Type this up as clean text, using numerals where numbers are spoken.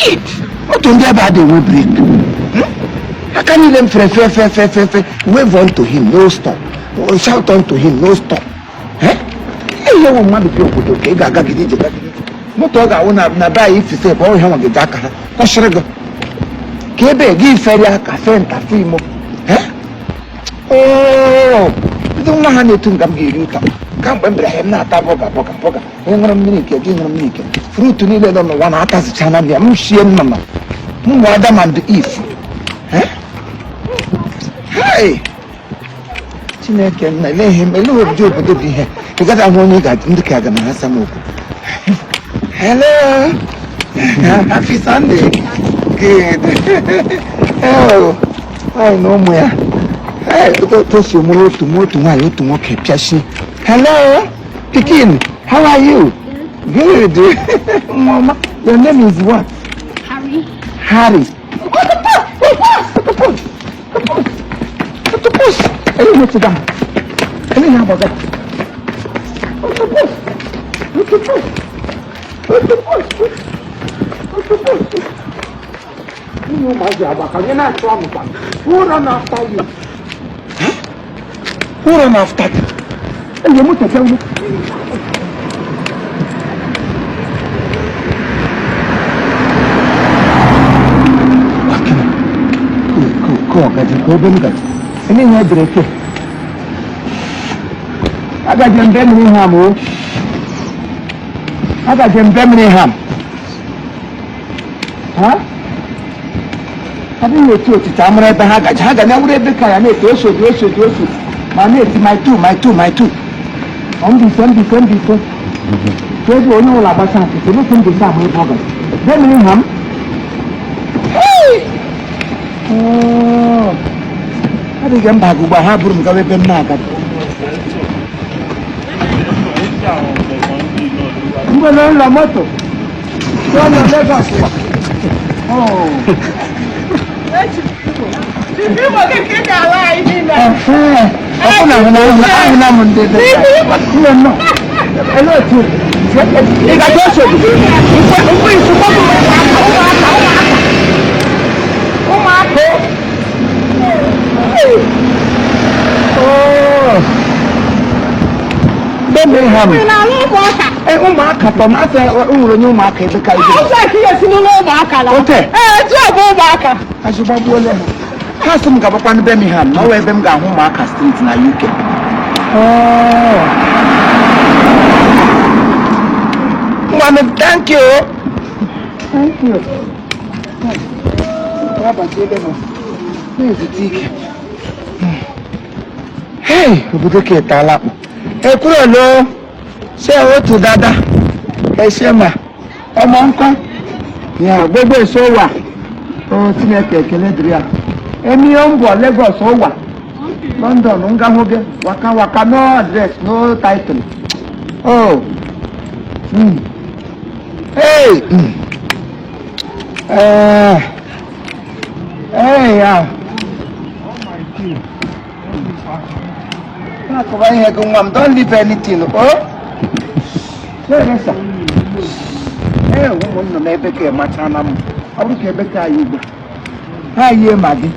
it. What on the bad they will break? I can't even wave on to him, no stop. Or shout on to him, no stop. Eh? You want to be okay, Gaga. No talk, I want to buy if you say, oh, how the Dakar. What's sugar? Kebe, give Feria, Cafe, and Cafimo. Eh? Oh, you don't know how to come here. You come and bring not a boga. In a minute, fruit to need on one atas channel, the Mushian Mama. Madam and if. Eh? Hey! Chineke, I lay him a little joke to be here. Because I only got in the cabin and some. Hello! Happy Sunday! Good! Oh, I know where. Hey, to more to more capture. Hello! Pikin, how are you? Good! Mama, your name is what? Harry. What the fuck? Hey, you sit down. Let me have a bit. What's the push? You know my job, you're not trying to. Who run after you? Huh? Who run after you? And you must tell me. Go, and then I break it. I got them Birmingham. Huh? I didn't know to I'm right behind. I never read the car. I made to my two. Only some become before. There's one all about something. So nothing to some program. Birmingham. Hey! Oh. I think back over Habrum Gavenaga. I'm going to la moto. Oh. Birmingham. Eh, umaka tomate uro nyuma ke beka ibe. Oja ki yesinu no umaka la. Okay. Job umaka. Ashubabu ole. Kasum ga bakwa Birmingham, no we bem ga hu umaka street na UK. Oh. Mama, thank you. Thank you. Baba jebe no. Hey, obodo ke tala. E kúrò lo ṣé o tu dada. Ẹ ṣé ma. Ọmọ nǹkan. Ya gbogbo èso wà. O ti le kekele dria. Èmi o nbo Lagos o wà. London nga hoge. Waka no address, no title. Oh. Hey. Hey, yeah. Don't leave anything, oh? Yes, sir. Hey, woman, no neighbor came much on them. I will get better. You hi, Maggi.